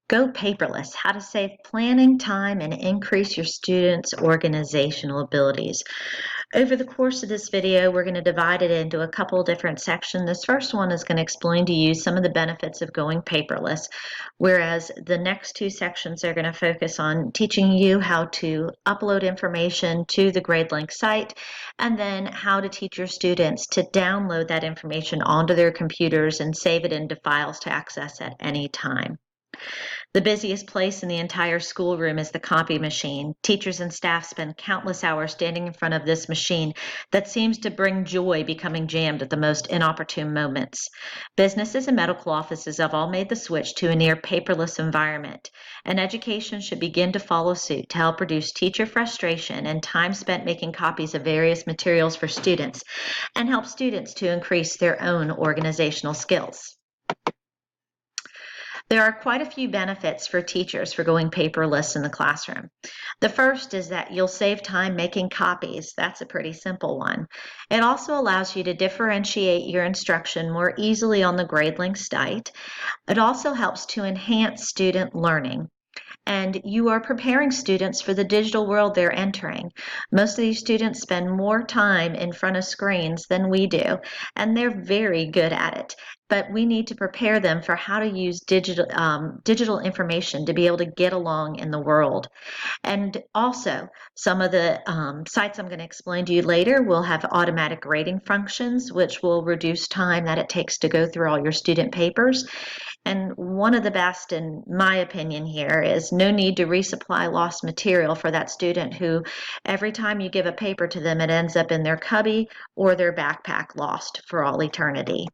Go paperless, how to save planning time and increase your students' organizational abilities. Over the course of this video, we're going to divide it into a couple different sections. This first one is going to explain to you some of the benefits of going paperless, whereas the next two sections are going to focus on teaching you how to upload information to the GradeLink site, and then how to teach your students to download that information onto their computers and save it into files to access at any time. The busiest place in the entire schoolroom is the copy machine. Teachers and staff spend countless hours standing in front of this machine that seems to bring joy becoming jammed at the most inopportune moments. Businesses and medical offices have all made the switch to a near paperless environment, and education should begin to follow suit to help reduce teacher frustration and time spent making copies of various materials for students, and help students to increase their own organizational skills. There are quite a few benefits for teachers for going paperless in the classroom. The first is that you'll save time making copies. That's a pretty simple one. It also allows you to differentiate your instruction more easily on the GradeLink site. It also helps to enhance student learning. And you are preparing students for the digital world they're entering. Most of these students spend more time in front of screens than we do, and they're very good at it. But we need to prepare them for how to use digital information to be able to get along in the world. And also, some of the sites I'm going to explain to you later will have automatic grading functions, which will reduce time that it takes to go through all your student papers. And one of the best, in my opinion, here is no need to resupply lost material for that student who, every time you give a paper to them, it ends up in their cubby or their backpack lost for all eternity.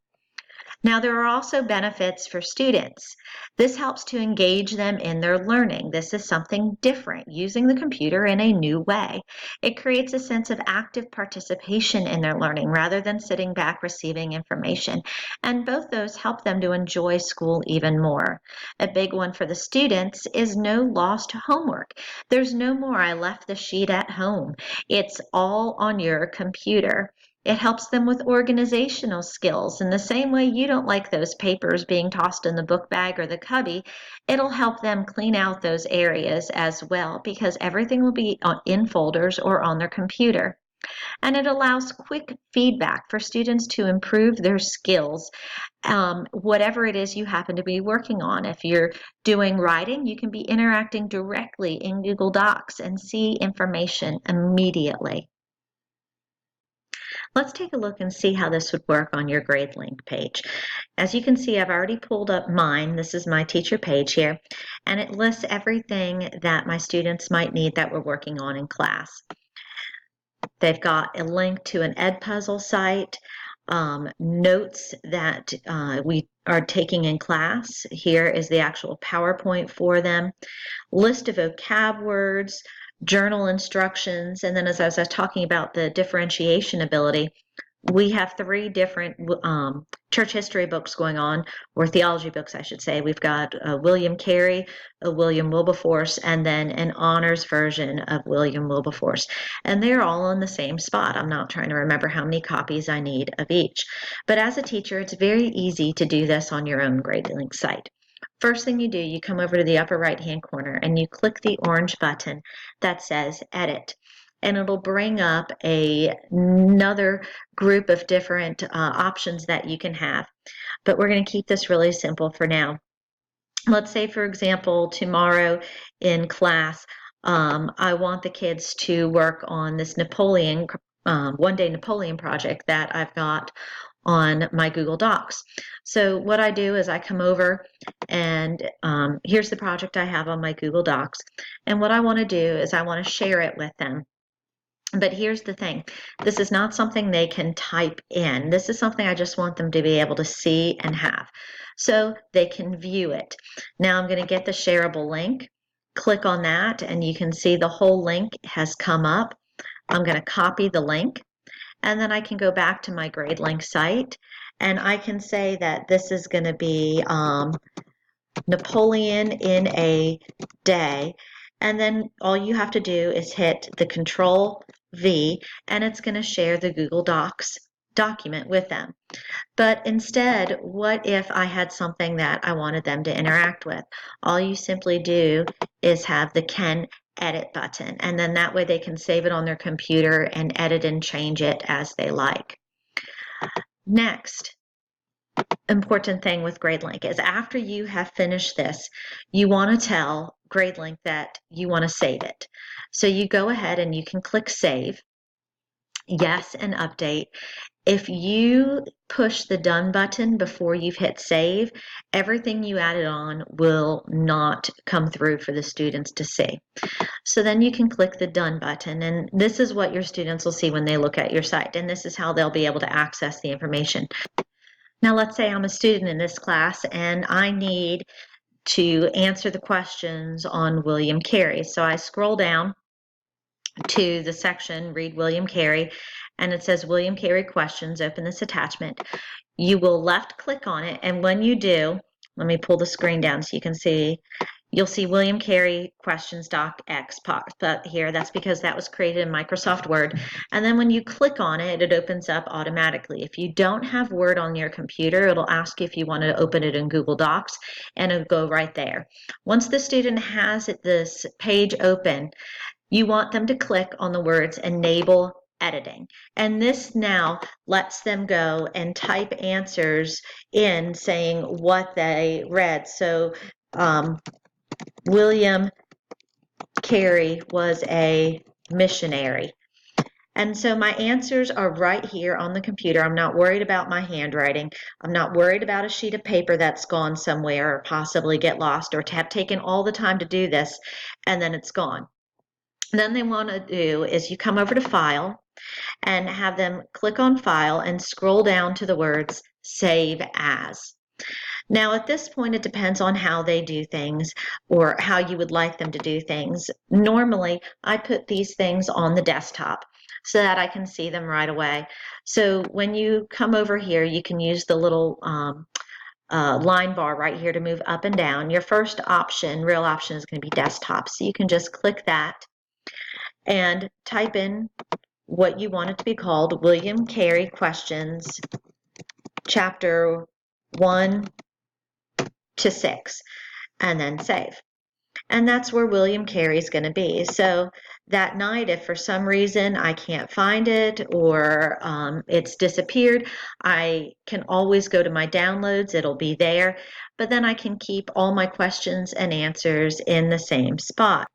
Now, there are also benefits for students. This helps to engage them in their learning. This is something different, using the computer in a new way. It creates a sense of active participation in their learning rather than sitting back receiving information. And both those help them to enjoy school even more. A big one for the students is no lost homework. There's no more "I left the sheet at home." It's all on your computer. It helps them with organizational skills. In the same way you don't like those papers being tossed in the book bag or the cubby, it'll help them clean out those areas as well, because everything will be in folders or on their computer. And it allows quick feedback for students to improve their skills, whatever it is you happen to be working on. If you're doing writing, you can be interacting directly in Google Docs and see information immediately. Let's take a look and see how this would work on your GradeLink page. As you can see, I've already pulled up mine. This is my teacher page here, and it lists everything that my students might need that we're working on in class. They've got a link to an Edpuzzle site, notes that we are taking in class. Here is the actual PowerPoint for them, list of vocab words, journal instructions, and then as I was talking about the differentiation ability, we have three different church history books going on, or theology books, I should say. We've got William Carey, a William Wilberforce, and then an honors version of William Wilberforce. And they're all in the same spot. I'm not trying to remember how many copies I need of each. But as a teacher, it's very easy to do this on your own GradeLink site. First thing you do, you come over to the upper right-hand corner and you click the orange button that says Edit. And it'll bring up another group of different options that you can have. But we're going to keep this really simple for now. Let's say, for example, tomorrow in class, I want the kids to work on this Napoleon, one-day Napoleon project that I've got on my Google Docs. So what I do is I come over and here's the project I have on my Google Docs. And what I want to do is I want to share it with them. But here's the thing, this is not something they can type in. This is something I just want them to be able to see and have, so they can view it. Now I'm going to get the shareable link, click on that, and you can see the whole link has come up. I'm going to copy the link, and then I can go back to my GradeLink site, and I can say that this is going to be Napoleon in a day. And then all you have to do is hit the Control V, and it's going to share the Google Docs document with them. But instead, what if I had something that I wanted them to interact with? All you simply do is have the Can Edit button, and then that way they can save it on their computer and edit and change it as they like. Next important thing with GradeLink is after you have finished this, you want to tell GradeLink that you want to save it. So you go ahead and you can click Save, Yes, and Update. If you push the Done button before you've hit Save, everything you added on will not come through for the students to see. So then you can click the Done button, and this is what your students will see when they look at your site, and this is how they'll be able to access the information. Now let's say I'm a student in this class and I need to answer the questions on William Carey. So I scroll down to the section, Read William Carey, and it says William Carey Questions. Open this attachment. You will left click on it, and when you do, let me pull the screen down so you can see, you'll see William Carey Questions Docx pop up here. That's because that was created in Microsoft Word. And then when you click on it, it opens up automatically. If you don't have Word on your computer, it'll ask you if you want to open it in Google Docs, and it'll go right there. Once the student has this page open, you want them to click on the words Enable Editing. And this now lets them go and type answers in saying what they read. So William Carey was a missionary. And so my answers are right here on the computer. I'm not worried about my handwriting. I'm not worried about a sheet of paper that's gone somewhere or possibly get lost or to have taken all the time to do this and then it's gone. Then they want to do is you come over to File and have them click on File and scroll down to the words Save As. Now at this point it depends on how they do things or how you would like them to do things. Normally I put these things on the desktop so that I can see them right away. So when you come over here you can use the little line bar right here to move up and down. Your first option, real option, is going to be desktop. So you can just click that and type in what you want it to be called, William Carey Questions, Chapter 1 to 6, and then save. And that's where William Carey is going to be. So that night, if for some reason I can't find it or it's disappeared, I can always go to my downloads. It'll be there. But then I can keep all my questions and answers in the same spot.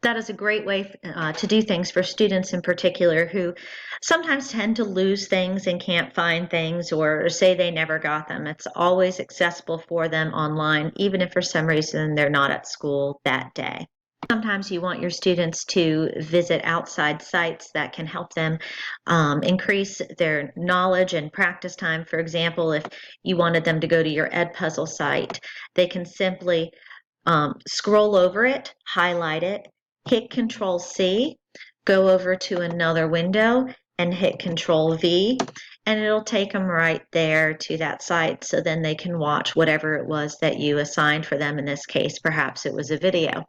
That is a great way to do things for students in particular who sometimes tend to lose things and can't find things or say they never got them. It's always accessible for them online, even if for some reason they're not at school that day. Sometimes you want your students to visit outside sites that can help them increase their knowledge and practice time. For example, if you wanted them to go to your Edpuzzle site, they can simply scroll over it, highlight it, hit Control C, go over to another window and hit Control V, and it'll take them right there to that site so then they can watch whatever it was that you assigned for them. In this case, perhaps it was a video.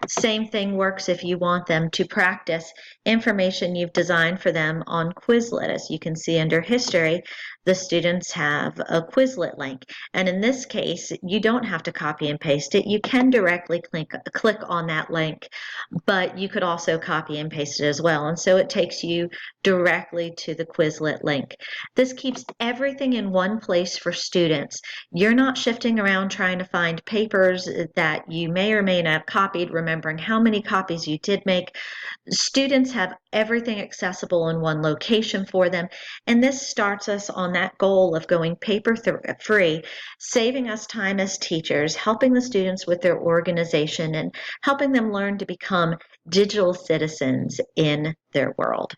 Same thing works if you want them to practice information you've designed for them on Quizlet. As you can see under History, the students have a Quizlet link. And in this case, you don't have to copy and paste it. You can directly click on that link, but you could also copy and paste it as well. And so it takes you directly to the Quizlet link. This keeps everything in one place for students. You're not shifting around trying to find papers that you may or may not have copied, remembering how many copies you did make. Students have everything accessible in one location for them, and this starts us on that goal of going paper-free, saving us time as teachers, helping the students with their organization, and helping them learn to become digital citizens in their world.